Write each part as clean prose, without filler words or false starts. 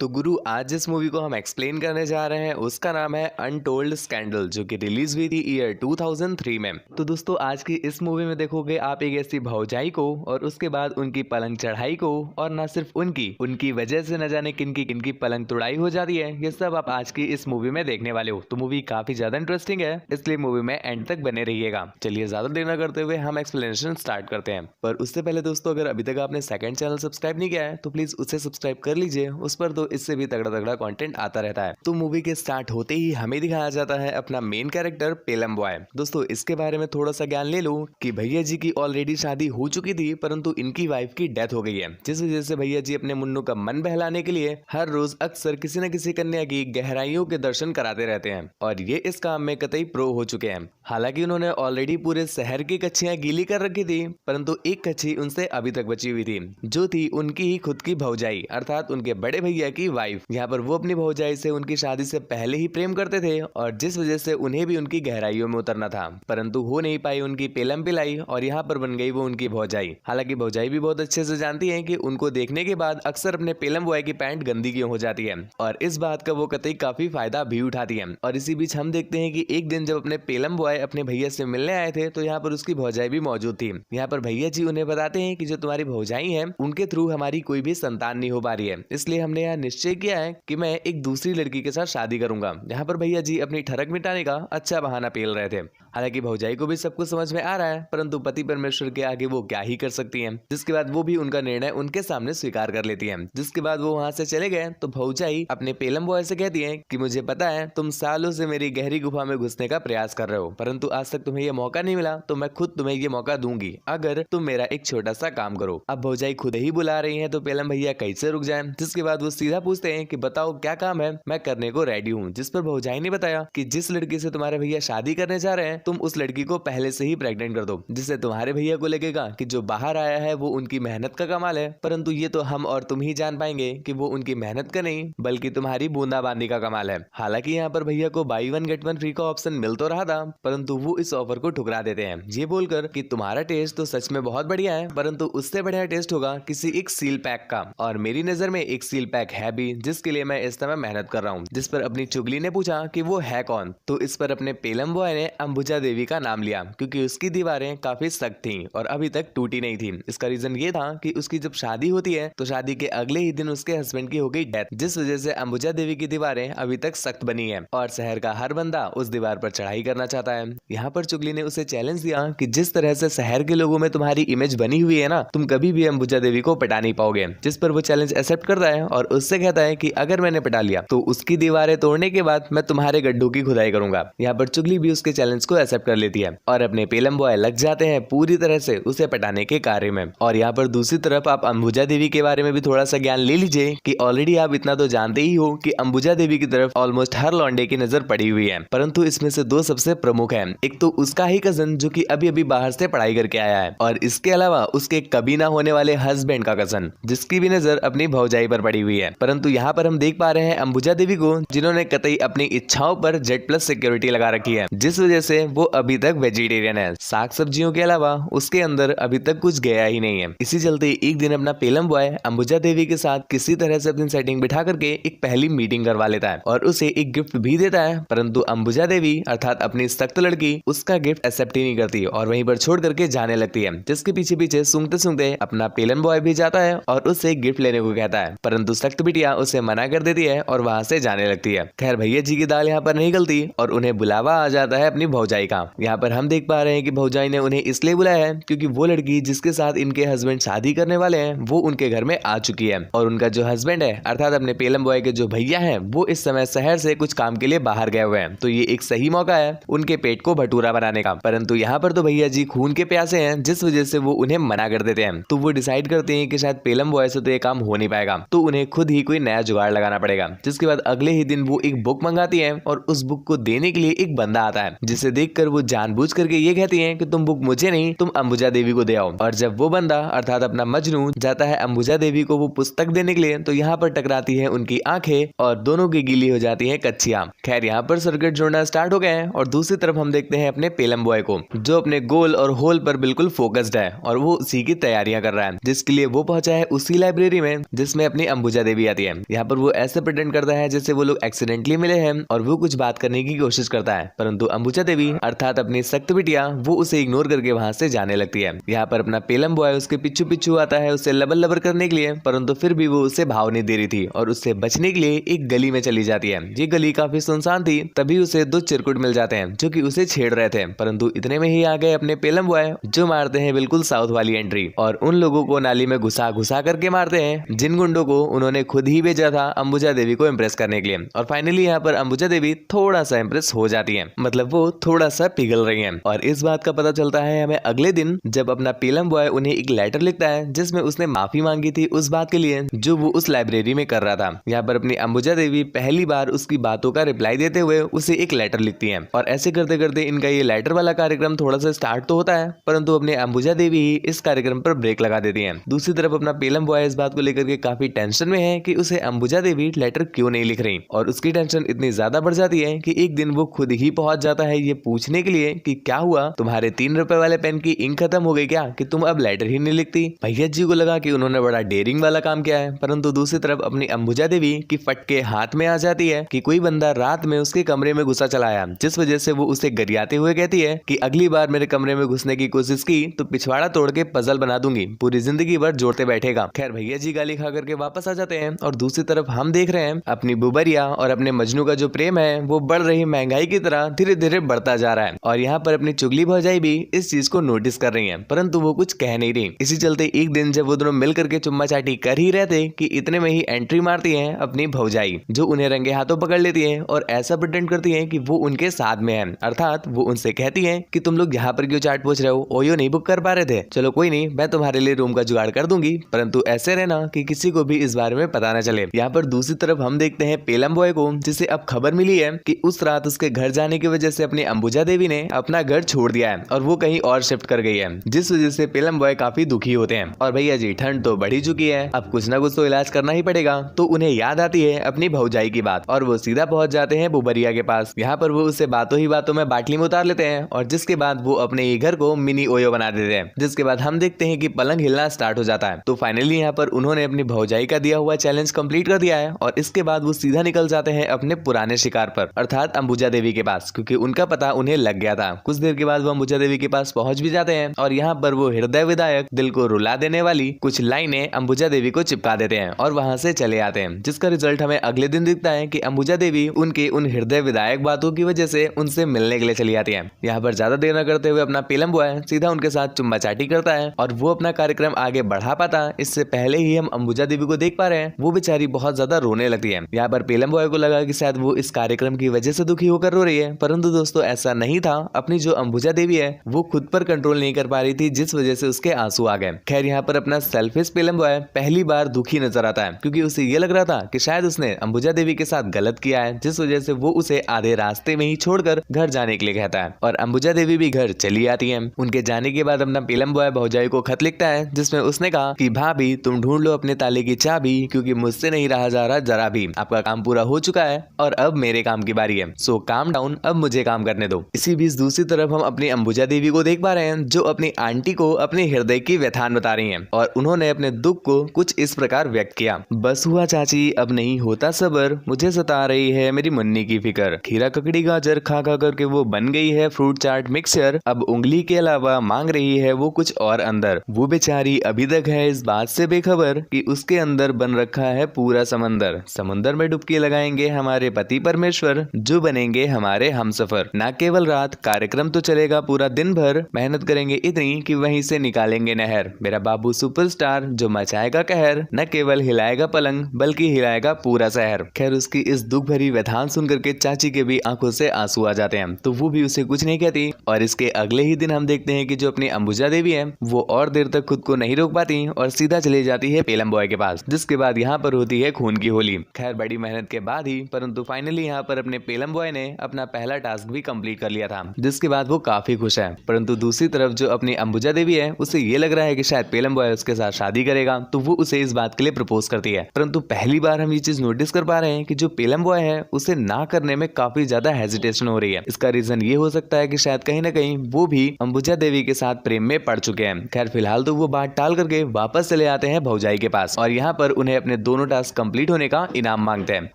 तो गुरु आज जिस मूवी को हम एक्सप्लेन करने जा रहे हैं उसका नाम है अनटोल्ड स्कैंडल, जो कि रिलीज हुई थी ईयर 2003 में। तो दोस्तों आज की इस मूवी में देखोगे आप एक ऐसी भौजाई को और उसके बाद उनकी पलंग चढ़ाई को, और ना सिर्फ उनकी वजह से न जाने किनकी पलंग तुड़ाई हो जाती है। ये सब आप आज की इस मूवी में देखने वाले हो। तो मूवी काफी ज्यादा इंटरेस्टिंग है, इसलिए मूवी में एंड तक बने रहिएगा। चलिए ज्यादा देर न करते हुए हम एक्सप्लेनेशन स्टार्ट करते हैं। पर उससे पहले दोस्तों, अगर अभी तक आपने सेकंड चैनल सब्सक्राइब नहीं किया है तो प्लीज उसे सब्सक्राइब कर लीजिए। उस पर तो इससे भी तगड़ा तगड़ा कंटेंट आता रहता है। तो मूवी के स्टार्ट होते ही हमें दिखाया जाता है अपना मेन कैरेक्टर पेलम बॉय। दोस्तों इसके बारे में थोड़ा सा ज्ञान ले लो कि भैया जी की ऑलरेडी शादी हो चुकी थी, परंतु इनकी वाइफ की डेथ हो गई है, जिस वजह से भैया जी अपने मुन्नू का मन बहलाने के लिए हर रोज अक्सर किसी न किसी कन्या की गहराइयों के दर्शन कराते रहते हैं, और ये इस काम में कतई प्रो हो चुके हैं। हालांकि उन्होंने ऑलरेडी पूरे शहर की कच्चियां गीली कर रखी थी, परंतु एक कच्ची उनसे अभी तक बची हुई थी, जो थी उनकी ही खुद की भौजाई अर्थात उनके बड़े भैया की वाइफ। यहाँ पर वो अपनी भौजाई से उनकी शादी से पहले ही प्रेम करते थे, और जिस वजह से उन्हें भी उनकी गहराइयों में उतरना था, परंतु हो नहीं पाई उनकी पेलम पिलाई, और यहाँ पर बन गई वो उनकी भौजाई। हालांकि भौजाई भी बहुत अच्छे से जानती है कि उनको देखने के बाद अक्सर अपने पेलम बॉय की पैंट गंदी क्यों हो जाती है, और इस बात का वो कतई काफी फायदा भी उठाती है। और इसी बीच हम देखते हैं कि एक दिन जब अपने पेलम बॉय अपने भैया से मिलने आए थे तो यहाँ पर उसकी भौजाई भी मौजूद थी। यहाँ पर भैया जी उन्हें बताते हैं कि जो तुम्हारी भौजाई है उनके थ्रू हमारी कोई भी संतान नहीं हो पा रही है, इसलिए हमने यहाँ निश्चय किया है कि मैं एक दूसरी लड़की के साथ शादी करूंगा। यहाँ पर भैया जी अपनी ठरक मिटाने का अच्छा बहाना पेल रहे थे। हालांकि भौजाई को भी सब कुछ समझ में आ रहा है, परंतु पति परमेश्वर के आगे वो क्या ही कर सकती हैं। जिसके बाद वो भी उनका निर्णय उनके सामने स्वीकार कर लेती है। जिसके बाद वो वहां से चले गए तो भौजाई अपने पेलम बॉय से कहती है कि मुझे पता है तुम सालों से मेरी गहरी गुफा में घुसने का प्रयास कर रहे हो, परंतु आज तक तुम्हें ये मौका नहीं मिला, तो मैं खुद तुम्हें ये मौका दूंगी अगर तुम मेरा एक छोटा सा काम करो। अब भौजाई खुद ही बुला रही है तो पेलम भैया कैसे रुक जाए। जिसके बाद वो सीधा पूछते हैं कि बताओ क्या काम है, मैं करने को रेडी हूँ। जिस पर भौजाई ने बताया कि जिस लड़की से तुम्हारे भैया शादी करने जा रहे हैं तुम उस लड़की को पहले से ही प्रेग्नेंट कर दो, जिससे तुम्हारे भैया को लगेगा कि जो बाहर आया है वो उनकी मेहनत का कमाल है, परंतु ये तो हम और तुम ही जान पाएंगे कि वो उनकी मेहनत का नहीं बल्कि तुम्हारी बूंदाबांदी का कमाल है। हालांकि यहाँ पर भैया को by one get one free का ऑप्शन मिल तो रहा था, परंतु वो इस ऑफर को ठुकरा देते हैं, ये बोलकर कि तुम्हारा टेस्ट तो सच में बहुत बढ़िया है, परंतु उससे बढ़िया टेस्ट होगा किसी एक सील पैक का, और मेरी नजर में एक सील पैक है भी जिसके लिए मैं इस समय मेहनत कर रहा हूँ। जिस पर अपनी चुगली ने पूछा कि वो है कौन, तो इस पर अपने पेलम बॉय ने अंबुजा देवी का नाम लिया, क्योंकि उसकी दीवारें काफी सख्त थीं और अभी तक टूटी नहीं थी। इसका रीजन ये था कि उसकी जब शादी होती है तो शादी के अगले ही दिन उसके हस्बैंड की हो गई डेथ, जिस वजह से अंबुजा देवी की दीवारें अभी तक सख्त बनी है और शहर का हर बंदा उस दीवार पर चढ़ाई करना चाहता है। यहाँ पर चुगली ने उसे चैलेंज दिया कि जिस तरह से शहर के लोगों में तुम्हारी इमेज बनी हुई है ना, तुम कभी भी अंबुजा देवी को पटा नहीं पाओगे। जिस पर वो चैलेंज एक्सेप्ट करता है और उससे कहता है कि अगर मैंने पटा लिया तो उसकी दीवारें तोड़ने के बाद मैं तुम्हारे गड्ढों की खुदाई करूंगा। यहाँ पर चुगली भी उसके चैलेंज को एक्सेप्ट कर लेती है और अपने पेलम बॉय लग जाते हैं पूरी तरह से उसे पटाने के कार्य में। और यहाँ पर दूसरी तरफ आप अंबुजा देवी के बारे में भी थोड़ा सा ज्ञान ले लीजिए कि ऑलरेडी आप इतना तो जानते ही हो कि अंबुजा देवी की तरफ ऑलमोस्ट हर लौंडे की नजर पड़ी हुई है, परंतु इसमें से दो सबसे प्रमुख है। एक तो उसका ही कजन जो कि अभी अभी बाहर से पढ़ाई करके आया है, और इसके अलावा उसके कभी ना होने वाले हस्बैंड का कजन जिसकी भी नजर अपनी भौजाई पर पड़ी हुई है। परंतु यहाँ पर हम देख पा रहे हैं अंबुजा देवी को जिन्होंने कतई अपनी इच्छाओं पर Z+ सिक्योरिटी लगा रखी है, जिस वजह से वो अभी तक वेजिटेरियन है। साग सब्जियों के अलावा उसके अंदर अभी तक कुछ गया ही नहीं है। इसी चलते एक दिन अपना पेलम बॉय अंबुजा देवी के साथ किसी तरह से अपनी सेटिंग बिठा करके एक पहली मीटिंग करवा लेता है और उसे एक गिफ्ट भी देता है, परंतु अंबुजा देवी अर्थात अपनी सख्त लड़की उसका गिफ्ट एक्सेप्ट ही नहीं करती और वहीं पर छोड़ करके जाने लगती है। जिसके पीछे पीछे सूंघते सूंघते अपना पेलम बॉय भी जाता है और उससे गिफ्ट लेने को कहता है, परंतु सख्त बिटिया उसे मना कर देती है और वहां से जाने लगती है। खैर भैया जी की दाल यहाँ पर नहीं गलती और उन्हें बुलावा आ जाता है अपनी भौजाई का। यहाँ पर हम देख पा रहे हैं कि भौजाई ने उन्हें इसलिए बुलाया है क्योंकि वो लड़की जिसके साथ इनके हस्बैंड शादी करने वाले हैं वो उनके घर में आ चुकी है, और उनका जो हस्बैंड है अर्थात अपने पेलम बॉय के जो भैया हैं वो इस समय शहर से कुछ काम के लिए बाहर गए हुए हैं। तो ये एक सही मौका है उनके पेट को भटूरा बनाने का, परंतु यहाँ पर तो भैया जी खून के प्यासे हैं जिस वजह से वो उन्हें मना कर देते हैं। तो वो डिसाइड करते हैं कि शायद पेलम बॉय से तो ये काम हो नहीं पाएगा, तो उन्हें खुद ही कोई नया जुगाड़ लगाना पड़ेगा। जिसके बाद अगले ही दिन वो एक बुक मंगाती है और उस बुक को देने के लिए एक बंदा आता है, जिसे देखकर वो जानबूझ करके ये कहती है कि तुम बुक मुझे नहीं तुम अंबुजा देवी को दे आओ। और जब वो बंदा अर्थात अपना मजनू जाता है अंबुजा देवी को वो पुस्तक देने के लिए तो यहाँ पर टकराती है उनकी आंखें और दोनों की गीली हो जाती है कच्चियां। खैर यहाँ पर सर्किट जोड़ना स्टार्ट हो गए हैं और दूसरी तरफ हम देखते हैं अपने पेलम बॉय को जो अपने गोल और होल पर बिल्कुल फोकस्ड है और वो उसी की तैयारियां कर रहा है, जिसके लिए वो पहुंचा है उसी लाइब्रेरी में जिसमें अपनी अंबुजा देवी भी आती है। यहाँ पर वो ऐसे प्रिटेंड करता है जैसे वो लोग एक्सीडेंटली मिले हैं और वो कुछ बात करने की कोशिश करता है, परंतु अंबुजा देवी अर्थात अपनी सख्त बिटिया वो उसे इग्नोर करके वहां से जाने लगती है। यहाँ पर अपना पेलम बॉय उसके पीछू पीछू आता है उसे लबर लबर करने के लिए, परंतु फिर भी वो उसे भाव नहीं दे रही थी और उससे बचने के लिए एक गली में चली जाती है। ये गली काफी सुनसान थी, तभी उसे दो चिरकुट मिल जाते हैं जो कि उसे छेड़ रहे थे, परंतु इतने में ही आ गए अपने पेलम बॉय जो मारते हैं बिल्कुल साउथ वाली एंट्री और उन लोगों को नाली में घुसा घुसा करके मारते हैं जिन गुंडों को उन्होंने खुद ही भेजा था अंबुजा देवी को इम्प्रेस करने के लिए। और फाइनली यहाँ पर अंबुजा देवी थोड़ा सा इम्प्रेस हो जाती है, मतलब वो थोड़ा सा पिघल रही है। और इस बात का पता चलता है हमें अगले दिन जब अपना पेलम बॉय उन्हें एक लेटर लिखता है जिसमें उसने माफी मांगी थी उस बात के लिए जो वो उस लाइब्रेरी में कर रहा था। यहाँ पर अपनी अंबुजा देवी पहली बार उसकी बातों का रिप्लाई देते हुए उसे एक लेटर लिखती है और ऐसे करते करते इनका ये लेटर वाला कार्यक्रम थोड़ा सा स्टार्ट तो होता है, परंतु अपने अंबुजा देवी ही इस कार्यक्रम पर ब्रेक लगा देती है। दूसरी तरफ अपना पेलम बॉय इस बात को लेकर के काफी टेंशन में है कि उसे अंबुजा देवी लेटर क्यों नहीं लिख रही और उसकी टेंशन इतनी ज्यादा बढ़ जाती है कि एक दिन वो खुद ही पहुंच जाता है ये पूछने के लिए कि क्या हुआ, तुम्हारे 3 रुपए वाले पेन की इंक खत्म हो गई क्या कि तुम अब लेटर ही नहीं लिखती। भैया जी को लगा कि उन्होंने बड़ा डेयरिंग वाला काम किया है, परंतु दूसरी तरफ अपनी अंबुजा देवी की फटके हाथ में आ जाती है कि कोई बंदा रात में उसके कमरे में घुसा चला आया, जिस वजह से वो उसे गरियाते हुए कहती है कि अगली बार मेरे कमरे में घुसने की कोशिश की तो पिछवाड़ा तोड़ के पजल बना दूंगी, पूरी जिंदगी भर जोड़ते बैठेगा। खैर भैया जी गाली खा करके वापस आ जाते हैं और दूसरी तरफ हम देख रहे हैं अपनी बुबरिया और अपने मजनू का जो प्रेम है वो बढ़ रही महंगाई की तरह धीरे धीरे बढ़ता जा रहा है और यहाँ पर अपनी चुगली भौजाई भी इस चीज को नोटिस कर रही है, परंतु वो कुछ कह नहीं रही। इसी चलते एक दिन जब वो दोनों मिल करके चुम्मा चाटी कर ही रहे थे कि इतने में ही एंट्री मारती है अपनी भौजाई जो उन्हें रंगे हाथों पकड़ लेती है और ऐसा प्रिटेंड करती है कि वो उनके साथ में है, अर्थात वो उनसे कहती है कि तुम लोग यहाँ पर क्यों चाट पूछ रहे हो, ओयो नहीं बुक कर पा रहे थे, चलो कोई नहीं मैं तुम्हारे लिए रूम का जुगाड़ कर दूंगी, परंतु ऐसे रहना कि किसी को भी इस बारे में पता न चले। यहाँ पर दूसरी तरफ हम देखते हैं पेलम बॉय को जिसे अब खबर मिली है कि उस रात उसके घर जाने की वजह से अपनी अंबुजा देवी ने अपना घर छोड़ दिया है और वो कहीं और शिफ्ट कर गई है, जिस वजह से पेलम बॉय काफी दुखी होते हैं। और भैया जी ठंड तो बढ़ी चुकी है, अब कुछ ना कुछ तो इलाज करना ही पड़ेगा, तो उन्हें याद आती है अपनी भौजाई की बात और वो सीधा पहुंच जाते हैं बुबरिया के पास। यहाँ पर वो उससे बातों ही बातों में बाटली में उतार लेते हैं और जिसके बाद वो अपने ही घर को मिनी ओयो बना देते हैं, जिसके बाद हम देखते हैं कि पलंग हिलना स्टार्ट हो जाता है। तो फाइनली यहाँ पर उन्होंने अपनी भौजाई का दिया हुआ चैलेंज कंप्लीट कर दिया है और इसके बाद वो सीधा निकल जाते हैं अपने पुराने शिकार पर अर्थात अंबुजा देवी के पास, क्योंकि उनका पता उन्हें लग गया था। कुछ देर के बाद वो अंबुजा देवी के पास पहुंच भी जाते हैं और यहाँ पर वो हृदय विदायक दिल को रुला देने वाली कुछ लाइनें अंबुजा देवी को चिपका देते हैं और वहां से चले आते हैं, जिसका रिजल्ट हमें अगले दिन दिखता है कि अंबुजा देवी उनके उन हृदय विदायक बातों की वजह से उनसे मिलने के लिए चली आती है। यहाँ पर ज्यादा देर न करते हुए अपना पेलम बॉय सीधा उनके साथ चुम्मा चाटी करता है और वो अपना कार्यक्रम आगे बढ़ा पाता। इससे पहले ही हम अंबुजा देवी को देख पा रहे हैं वो बेचारी बहुत ज्यादा रोने लगती है। यहाँ पर पेलम बॉय को लगा कि शायद वो इस कार्यक्रम की वजह से दुखी होकर रो रही है, परंतु दोस्तों ऐसा नहीं था। अपनी जो अंबुजा देवी है वो खुद पर कंट्रोल नहीं कर पा रही थी, जिस वजह से उसके आंसू आ गए। खैर यहाँ पर अपना सेल्फिश पेलम बॉय पहली बार दुखी नजर आता है, क्योंकि उसे ये लग रहा था कि शायद उसने अंबुजा देवी के साथ गलत किया है, जिस वजह से वो उसे आधे रास्ते में ही छोड़कर घर जाने के लिए कहता है और अंबुजा देवी भी घर चली आती है। उनके जाने के बाद अपना पेलम बॉय भौजाई को खत लिखता है जिसमें उसने कहा कि भाभी तुम ढूंढ लो अपने ताले की चाबी, क्योंकि मुझसे नहीं रहा जा रहा जरा भी, आपका काम पूरा हो चुका है और अब मेरे काम की बारी है, सो काम डाउन, अब मुझे काम करने दो। इसी बीच दूसरी तरफ हम अपनी अंबुजा देवी को देख पा रहे हैं जो अपनी आंटी को अपने हृदय की व्यथान बता रही हैं और उन्होंने अपने दुख को कुछ इस प्रकार व्यक्त किया। बस हुआ चाची, अब नहीं होता सबर, मुझे सता रही है मेरी मुन्नी की फिकर, खीरा ककड़ी गाजर खा खा करके वो बन गई है फ्रूट चाट मिक्सचर, अब उंगली के अलावा मांग रही है वो कुछ और अंदर, वो बेचारी अभी तक है इस बात से बेखबर कि उसके अंदर बन रखा है पूरा समंदर, समंदर में डुबकी लगाएंगे हमारे पति परमेश्वर जो बनेंगे हमारे हमसफर, ना केवल रात कार्यक्रम तो चलेगा पूरा दिन भर, मेहनत करेंगे इतनी कि वहीं से निकालेंगे नहर, मेरा बाबू सुपरस्टार जो मचाएगा कहर, न केवल हिलाएगा पलंग बल्कि हिलाएगा पूरा शहर। खैर उसकी इस दुख भरी व्यथान सुन करके चाची के भी आंखों से आंसू आ जाते हैं, तो वो भी उसे कुछ नहीं कहती और इसके अगले ही दिन हम देखते हैं कि जो अपनी अंबुजा देवी है वो और देर तक खुद को नहीं रोक पाती और सीधा चली जाती है पेलम बॉय के पास, जिसके बाद यहाँ पर होती है खून की होली। खैर बड़ी मेहनत के बाद ही, परंतु फाइनली यहाँ पर अपने पेलम बॉय ने अपना पहला टास्क भी कंप्लीट कर लिया था, जिसके बाद वो काफी खुश है। परंतु दूसरी तरफ जो अपनी अंबुजा देवी है उसे ये लग रहा है कि शायद पेलम बॉय उसके साथ शादी करेगा, तो वो उसे इस बात के लिए प्रपोज करती है। परंतु पहली बार हम ये चीज नोटिस कर पा रहे हैं कि जो पेलम बॉय है उसे ना करने में काफी ज्यादा हेजिटेशन हो रही है। इसका रीजन ये हो सकता है कि शायद कहीं ना कहीं वो भी अंबुजा देवी के साथ प्रेम में पड़ चुके हैं। खैर फिलहाल तो वो बात टाल करके वापस चले आते हैं भौजाई के पास और यहाँ पर उन्हें अपने अपने दोनों टास्क कंप्लीट होने का इनाम मांगते हैं।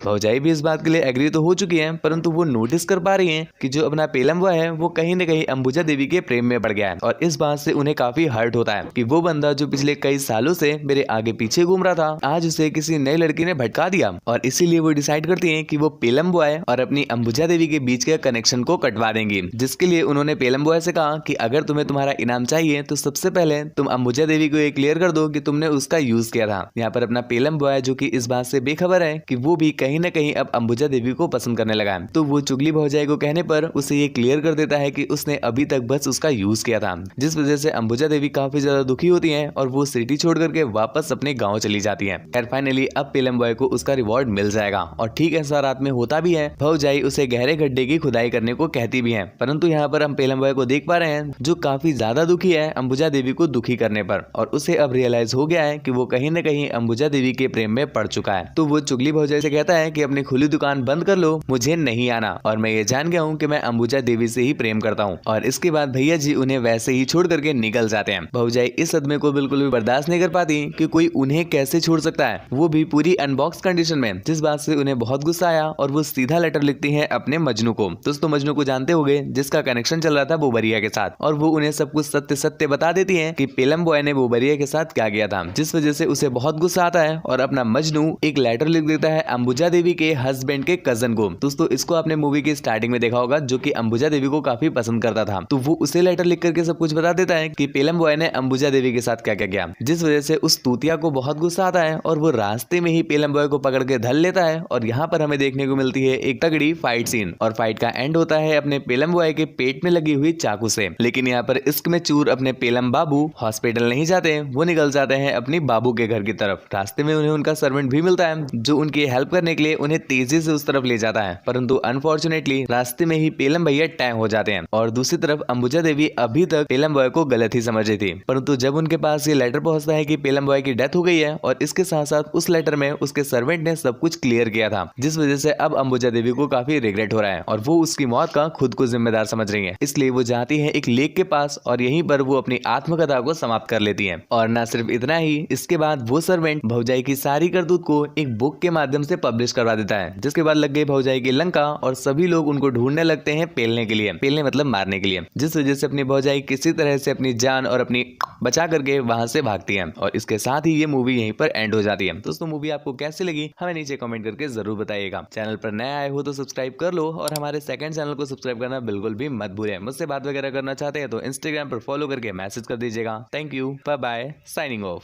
भौजाई भी इस बात के लिए एग्री तो हो चुकी है, परंतु वो नोटिस कर पा रही है कि जो अपना पेलम बॉय है वो कहीं न कहीं अंबुजा देवी के प्रेम में पड़ गया है और इस बात से उन्हें काफी हर्ट होता है कि वो बंदा जो पिछले कई सालों से मेरे आगे पीछे घूम रहा था, आज उसे किसी नई लड़की ने भटका दिया। और इसीलिए वो डिसाइड करती हैं कि वो पेलम बॉय और अपनी अंबुजा देवी के बीच के कनेक्शन को कटवा देंगी, जिसके लिए उन्होंने पेलम बॉय से कहा कि अगर तुम्हें तुम्हारा इनाम चाहिए तो सबसे पहले तुम अंबुजा देवी को ये क्लियर कर दो कि तुमने उसका यूज किया था। यहाँ पर अपना पेलम बॉय जो कि इस बात से बेखबर है कि वो भी कहीं न कहीं अब अंबुजा देवी को पसंद करने लगा है, तो वो चुगली भौजाई को कहने पर उसे ये क्लियर कर देता है कि उसने अभी तक बस उसका यूज किया था, जिस वजह से अंबुजा देवी काफी ज्यादा दुखी होती हैं और वो सिटी छोड़ करके वापस अपने गांव चली जाती हैं। खैर फाइनली अब पेलम बॉय को उसका रिवॉर्ड मिल जाएगा और ठीक ऐसा रात में होता भी है। भौजाई उसे गहरे गड्ढे की खुदाई करने को कहती भी है, परंतु यहाँ पर हम पेलम बॉय को देख पा रहे हैं जो काफी ज्यादा दुखी है अंबुजा देवी को दुखी करने पर, और उसे अब रियलाइज हो गया है कि वो कहीं न कहीं अंबुजा देवी के प्रेम में पड़ चुका है। तो वो चुगली भौजाई से कहता है कि अपनी खुली दुकान बंद कर लो, मुझे नहीं आना, और मैं ये जान गया हूँ कि मैं अंबुजा देवी से ही प्रेम करता हूँ। और इसके बाद भैया जी उन्हें वैसे ही छोड़ करके निकल जाते हैं। भौजाई इस सदमे को बिल्कुल भी बर्दाश्त नहीं कर पाती कि कोई उन्हें कैसे छोड़ सकता है, वो भी पूरी अनबॉक्स कंडीशन में, जिस बात से उन्हें बहुत गुस्सा आया और वो सीधा लेटर लिखती है अपने मजनू को। दोस्तों मजनू को जानते होंगे जिसका कनेक्शन चल रहा था बोबरिया के साथ, और वो उन्हें सब कुछ सत्य सत्य बता देती है कि पेलम बॉय ने बोबरिया के साथ क्या किया था, जिस वजह से उसे बहुत गुस्सा आता है और अपना मजनू एक लेटर लिख देता है अंबुजा देवी के हस्बैंड के कजन को। दोस्तों इसको आपने मूवी की स्टार्टिंग में देखा होगा, जो कि अंबुजा देवी को काफी पसंद करता था, तो वो उसे लेटर लिख करके सब कुछ बता देता है कि पेलम बॉय ने अंबुजा देवी के साथ क्या क्या किया, जिस वजह से उस तूतिया को बहुत गुस्सा आता है और वो रास्ते में ही पेलम बॉय को पकड़ के धल लेता है। और यहाँ पर हमें देखने को मिलती है एक तगड़ी फाइट सीन, और फाइट का एंड होता है अपने पेलम बॉय के पेट में लगी हुई चाकू से। लेकिन यहाँ पर इश्क में चूर अपने पेलम बाबू हॉस्पिटल नहीं जाते, वो निकल जाते हैं अपनी बाबू के घर की तरफ। रास्ते में उन्हें उनका सर्वेंट भी मिलता है जो उनकी हेल्प करने के लिए उन्हें तेजी से उस तरफ ले जाता है, परंतु अनफॉर्चुनेटली रास्ते में ही पेलम भैया टैग हो जाते हैं। और दूसरी तरफ अंबुजा देवी अभी तक पेलम बॉय को गलत ही समझ रही थी, परंतु जब उनके पास ये लेटर पहुंचता है कि पेलम बॉय की डेथ हो गई है, और इसके साथ साथ उस लेटर में उसके सर्वेंट ने सब कुछ क्लियर किया था, जिस वजह से अब अंबुजा देवी को काफी रिग्रेट हो रहा है और वो उसकी मौत का खुद को जिम्मेदार समझ रही है। इसलिए वो जाती है एक लेक के पास और यहीं पर वो अपनी आत्मकथा को समाप्त कर लेती है। और न सिर्फ इतना ही, इसके बाद वो सर्वेंट भौजाई की सारी करतूत को एक बुक के माध्यम से पब्लिश करवा देता है, जिसके बाद लग गई भौजाई की लंका और सभी लोग उनको ढूंढने लगते हैं पेलने के लिए, पेलने मतलब मारने के लिए, जिस वजह से अपनी भौजाई किसी तरह से अपनी जान और अपनी बचा करके वहां से भागती है। और इसके साथ ही ये मूवी यहीं पर एंड हो जाती है। दोस्तों मूवी आपको कैसी लगी हमें नीचे कमेंट करके जरूर बताइएगा। चैनल पर नए आए हो तो सब्सक्राइब कर लो और हमारे सेकंड चैनल को सब्सक्राइब करना बिल्कुल भी मत भूलें। मुझसे बात वगैरह करना चाहते हैं तो इंस्टाग्राम पर फॉलो करके मैसेज कर दीजिएगा। Thank you, bye bye, signing of.